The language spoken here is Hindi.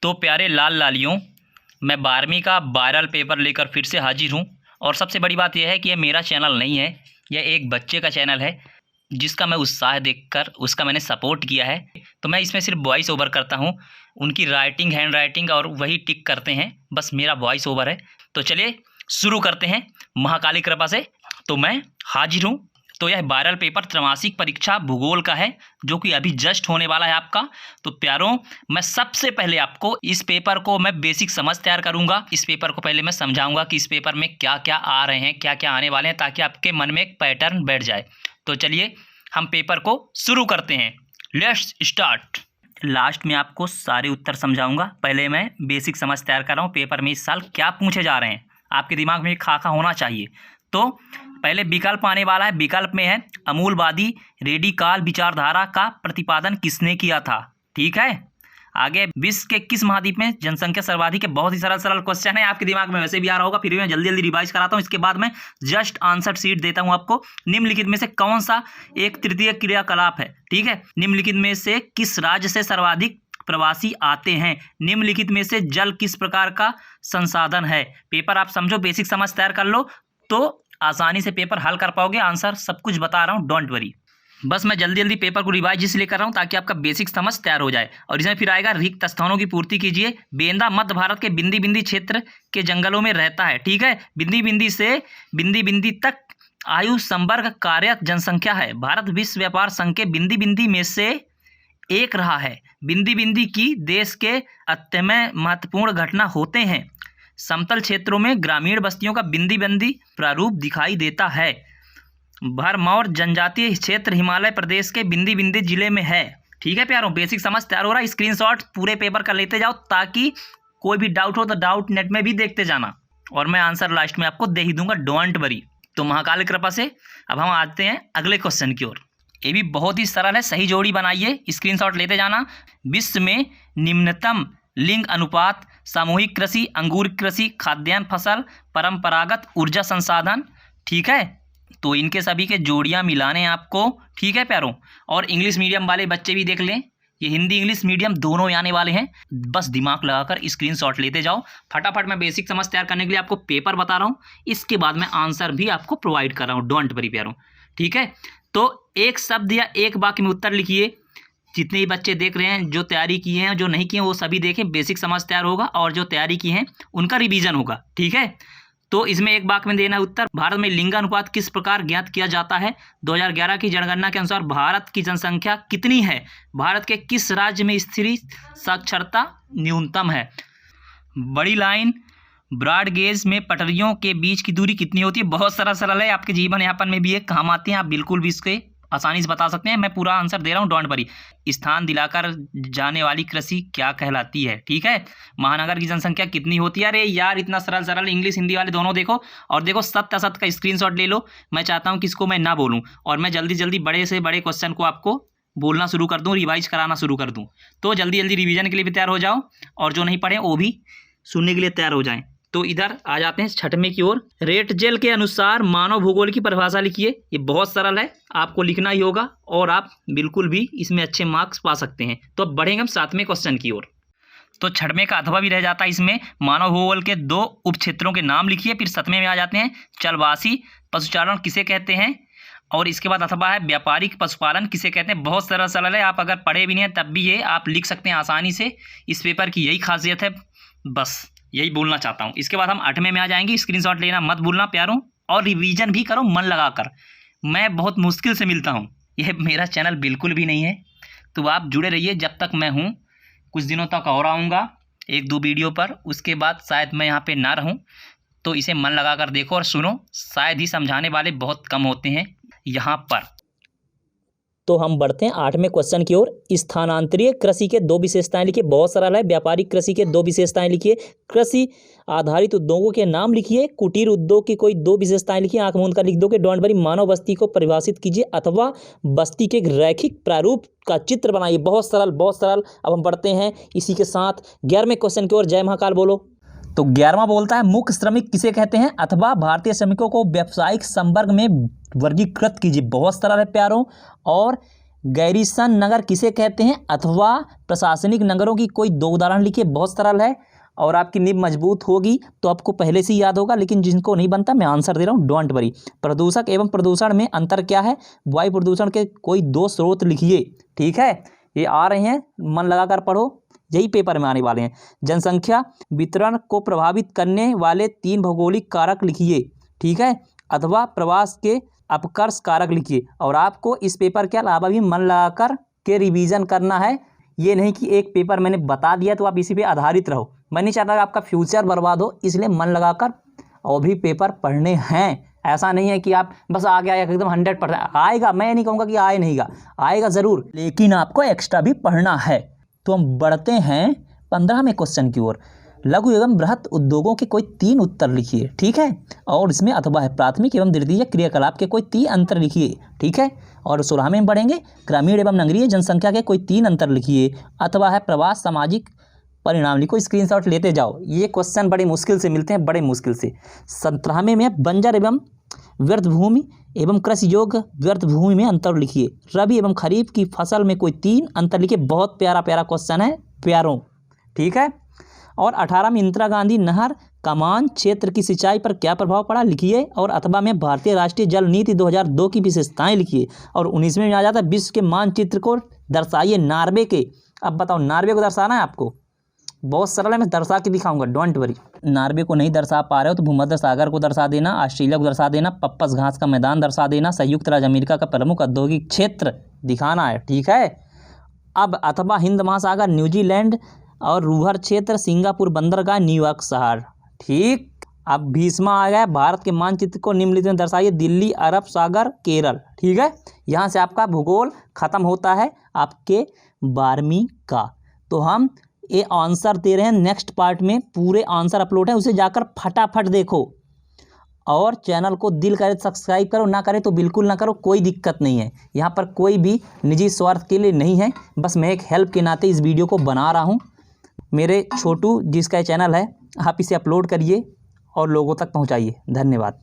तो प्यारे लाल लालियों, मैं 12वीं का वायरल पेपर लेकर फिर से हाजिर हूँ। और सबसे बड़ी बात यह है कि यह मेरा चैनल नहीं है, यह एक बच्चे का चैनल है जिसका मैं उत्साह देखकर उसका मैंने सपोर्ट किया है। तो मैं इसमें सिर्फ वॉइस ओवर करता हूँ, उनकी राइटिंग हैंड राइटिंग और वही टिक करते हैं, बस मेरा वॉइस ओवर है। तो चलिए शुरू करते हैं महाकाली कृपा से। तो मैं हाजिर हूँ। तो यह वायरल पेपर त्रैमासिक परीक्षा भूगोल का है, जो कि अभी जस्ट होने वाला है आपका। तो प्यारों, मैं सबसे पहले आपको इस पेपर को मैं बेसिक समझ तैयार करूंगा। इस पेपर को पहले मैं समझाऊंगा कि इस पेपर में क्या क्या आ रहे हैं, क्या क्या आने वाले हैं, ताकि आपके मन में एक पैटर्न बैठ जाए। तो चलिए हम पेपर को शुरू करते हैं। Let's start. लास्ट में आपको सारे उत्तर समझाऊंगा। पहले मैं बेसिक समझ तैयार कर रहा हूँ पेपर में इस साल क्या पूछे जा रहे हैं। आपके दिमाग में खाका होना चाहिए। तो पहले विकल्प आने वाला है। विकल्प में है अमूलवादी रेडिकाल विचारधारा का प्रतिपादन किसने किया था। ठीक है। आगे विश्व के किस महाद्वीप में जनसंख्या सर्वाधिक है। बहुत ही सरल सरल क्वेश्चन है, आपके दिमाग में वैसे भी आ रहा होगा, फिर भी मैं जल्दी जल्दी रिवाइज कराता हूँ। इसके बाद मैं जस्ट आंसर शीट देता हूँ आपको। निम्नलिखित में से कौन सा एक तृतीय क्रियाकलाप है। ठीक है। निम्नलिखित में से किस राज्य से सर्वाधिक प्रवासी आते हैं। निम्नलिखित में से जल किस प्रकार का संसाधन है। पेपर आप समझो, बेसिक समझ तैयार कर लो तो आसानी से पेपर हल कर पाओगे। आंसर सब कुछ बता रहा हूँ, डोंट वरी। बस मैं जल्दी जल्दी पेपर को रिवाइज इसलिए कर रहा हूँ ताकि आपका बेसिक समझ तैयार हो जाए। और इसमें फिर आएगा रिक्त स्थानों की पूर्ति कीजिए। बेंदा मध्य भारत के बिंदी बिंदी क्षेत्र के जंगलों में रहता है। ठीक है। बिंदी बिंदी से बिंदी बिंदी तक आयु संवर्ग कार्यरत जनसंख्या है। भारत विश्व व्यापार संघ के बिंदी बिंदी में से एक रहा है। बिंदी बिंदी की देश के अत्यंत महत्वपूर्ण घटना होते हैं। समतल क्षेत्रों में ग्रामीण बस्तियों का बिंदी बिंदी प्रारूप दिखाई देता है। भरमौर जनजातीय क्षेत्र हिमालय प्रदेश के बिंदी बिंदी जिले में है। ठीक है प्यारों, बेसिक समझ तैयार हो रहा है। स्क्रीनशॉट पूरे पेपर का लेते जाओ ताकि कोई भी डाउट हो तो डाउट नेट में भी देखते जाना, और मैं आंसर लास्ट में आपको दे ही दूंगा, डोंट वरी। तो महाकाल कृपा से अब हम आते हैं अगले क्वेश्चन की ओर। ये भी बहुत ही सरल है, सही जोड़ी बनाइए, स्क्रीनशॉट लेते जाना। विश्व में निम्नतम लिंग अनुपात, सामूहिक कृषि, अंगूर कृषि, खाद्यान्न फसल, परंपरागत ऊर्जा संसाधन। ठीक है। तो इनके सभी के जोड़ियां मिलाने हैं आपको। ठीक है प्यारों। और इंग्लिश मीडियम वाले बच्चे भी देख लें, ये हिंदी इंग्लिश मीडियम दोनों आने वाले हैं। बस दिमाग लगाकर स्क्रीनशॉट लेते जाओ फटाफट। मैं बेसिक समझ तैयार करने के लिए आपको पेपर बता रहा हूँ, इसके बाद मैं आंसर भी आपको प्रोवाइड कर रहा हूँ, डोंट वरी प्यारों। ठीक है। तो एक शब्द या एक वाक्य में उत्तर लिखिए। जितने भी बच्चे देख रहे हैं, जो तैयारी किए हैं, जो नहीं किए हैं, वो सभी देखें। बेसिक समझ तैयार होगा और जो तैयारी की है उनका रिवीजन होगा। ठीक है। तो इसमें एक वाक्य में देना उत्तर। भारत में लिंगानुपात किस प्रकार ज्ञात किया जाता है। 2011 की जनगणना के अनुसार भारत की जनसंख्या कितनी है। भारत के किस राज्य में स्त्री साक्षरता न्यूनतम है। बड़ी लाइन ब्रॉड गेज में पटरियों के बीच की दूरी कितनी होती है। बहुत सरल सरल है, आपके जीवन यापन में भी ये काम आती हैं, आप बिल्कुल भी इसके आसानी से बता सकते हैं। मैं पूरा आंसर दे रहा हूँ, डोंट वरी। स्थान दिलाकर जाने वाली कृषि क्या कहलाती है। ठीक है। महानगर की जनसंख्या कितनी होती है। अरे यार, इतना सरल सरल, इंग्लिश हिंदी वाले दोनों देखो। और देखो सत्य असत्य का स्क्रीनशॉट ले लो। मैं चाहता हूँ कि इसको मैं ना बोलूँ और मैं जल्दी जल्दी बड़े से बड़े क्वेश्चन को आपको बोलना शुरू कर दूँ, रिवाइज कराना शुरू कर दूँ। तो जल्दी जल्दी रिविजन के लिए भी तैयार हो जाओ, और जो नहीं पढ़े वो भी सुनने के लिए तैयार हो जाएँ। तो इधर आ जाते हैं छठवें की ओर। रेटजेल के अनुसार मानव भूगोल की परिभाषा लिखिए। ये बहुत सरल है, आपको लिखना ही होगा और आप बिल्कुल भी इसमें अच्छे मार्क्स पा सकते हैं। तो अब बढ़ेंगे हम 7वें क्वेश्चन की ओर। तो छठवें का अथवा भी रह जाता है इसमें। मानव भूगोल के 2 उप क्षेत्रों के नाम लिखिए। फिर 7वें में आ जाते हैं चलवासी पशुचारण किसे कहते हैं, और इसके बाद अथवा है व्यापारिक पशुपालन किसे कहते हैं। बहुत सरल सरल है, आप अगर पढ़े भी नहीं हैं तब भी ये आप लिख सकते हैं आसानी से। इस पेपर की यही खासियत है, बस यही बोलना चाहता हूँ। इसके बाद हम 8वें में आ जाएंगे। स्क्रीनशॉट लेना मत भूलना प्यारों, और रिवीजन भी करो मन लगाकर। मैं बहुत मुश्किल से मिलता हूँ, यह मेरा चैनल बिल्कुल भी नहीं है। तो आप जुड़े रहिए जब तक मैं हूँ। कुछ दिनों तक और आऊँगा 1-2 वीडियो पर, उसके बाद शायद मैं यहाँ पे ना रहूँ। तो इसे मन लगाकर देखो और सुनो, शायद ही समझाने वाले बहुत कम होते हैं यहाँ पर। तो हम बढ़ते हैं 8वें क्वेश्चन की ओर। स्थानांतरीय कृषि के 2 विशेषताएं लिखिए। बहुत सरल है। व्यापारिक कृषि के 2 विशेषताएं लिखिए। कृषि आधारित उद्योगों के नाम लिखिए। कुटीर उद्योग की कोई 2 विशेषताएं लिखिए। आंख मूंद कर लिख दो कि डोंट वरी। मानव बस्ती को परिभाषित कीजिए अथवा बस्ती के एक रैखिक प्रारूप का चित्र बनाइए। बहुत सरल, बहुत सरल। अब हम बढ़ते हैं इसी के साथ 11वें क्वेश्चन की ओर। जय महाकाल बोलो। तो 11वां बोलता है मुख्य श्रमिक किसे कहते हैं, अथवा भारतीय श्रमिकों को व्यावसायिक संवर्ग में वर्गीकृत कीजिए। बहुत सरल है प्यारों। और गैरीसन नगर किसे कहते हैं, अथवा प्रशासनिक नगरों की कोई 2 उदाहरण लिखिए। बहुत सरल है और आपकी नींव मजबूत होगी तो आपको पहले से ही याद होगा, लेकिन जिनको नहीं बनता मैं आंसर दे रहा हूँ, डोंट वरी। प्रदूषक एवं प्रदूषण में अंतर क्या है, वायु प्रदूषण के कोई 2 स्रोत लिखिए। ठीक है, ये आ रहे हैं, मन लगाकर पढ़ो, यही पेपर में आने वाले हैं। जनसंख्या वितरण को प्रभावित करने वाले 3 भौगोलिक कारक लिखिए। ठीक है, अथवा प्रवास के अपकर्ष कारक लिखिए। और आपको इस पेपर के अलावा भी मन लगाकर के रिवीजन करना है। ये नहीं कि एक पेपर मैंने बता दिया तो आप इसी पे आधारित रहो। मैं नहीं चाहता कि आपका फ्यूचर बर्बाद हो, इसलिए मन लगाकर और भी पेपर पढ़ने हैं। ऐसा नहीं है कि आप बस आ गया एकदम 100% आएगा। मैं नहीं कहूँगा कि आए नहींगा, आएगा ज़रूर, लेकिन आपको एक्स्ट्रा भी पढ़ना है। तो हम बढ़ते हैं 15वें क्वेश्चन की ओर। लघु एवं बृहत उद्योगों के कोई 3 उत्तर लिखिए। ठीक है, और इसमें अथवा है प्राथमिक एवं द्वितीय क्रियाकलाप के कोई 3 अंतर लिखिए। ठीक है, और 16वें में बढ़ेंगे, ग्रामीण एवं नगरीय जनसंख्या के कोई 3 अंतर लिखिए। अथवा है प्रवास सामाजिक परिणाम लिखो। स्क्रीनशॉट लेते जाओ, ये क्वेश्चन बड़े मुश्किल से मिलते हैं, बड़े मुश्किल से। 17वें में बंजर एवं व्यर्थ भूमि एवं कृषि योग्य व्यर्थ भूमि में अंतर लिखिए। रबी एवं खरीफ की फसल में कोई 3 अंतर लिखिए। बहुत प्यारा प्यारा क्वेश्चन है प्यारों। ठीक है, और 18 में इंदिरा गांधी नहर कमान क्षेत्र की सिंचाई पर क्या प्रभाव पड़ा लिखिए। और अथवा में भारतीय राष्ट्रीय जल नीति 2002 की विशेषताएं लिखिए। और 19वें में आ जाता है विश्व के मानचित्र को दर्शाइए नॉर्वे के। अब बताओ नॉर्वे को दर्शाना है आपको, बहुत सरल है, मैं दर्शा के दिखाऊंगा, डोंट वरी। नॉर्वे को नहीं दर्शा पा रहे हो तो भूमध्य सागर को दर्शा देना, ऑस्ट्रेलिया को दर्शा देना, पप्पस घास का मैदान दर्शा देना, संयुक्त राज्य अमेरिका का प्रमुख औद्योगिक क्षेत्र दिखाना है। ठीक है, अब अथवा हिंद महासागर, न्यूजीलैंड और रूहर क्षेत्र, सिंगापुर बंदरगाह, न्यूयॉर्क शहर। ठीक, अब 20वां आ गया, भारत के मानचित्र को निम्नलिखित में दर्शाइए। दिल्ली, अरब सागर, केरल। ठीक है, यहाँ से आपका भूगोल खत्म होता है आपके 12वीं का। तो हम ये आंसर दे रहे हैं, नेक्स्ट पार्ट में पूरे आंसर अपलोड है, उसे जाकर फटाफट देखो। और चैनल को दिल करे सब्सक्राइब करो, ना करे तो बिल्कुल ना करो, कोई दिक्कत नहीं है। यहाँ पर कोई भी निजी स्वार्थ के लिए नहीं है, बस मैं एक हेल्प के नाते इस वीडियो को बना रहा हूँ। मेरे छोटू जिसका चैनल है, आप इसे अपलोड करिए और लोगों तक पहुँचाइए। धन्यवाद।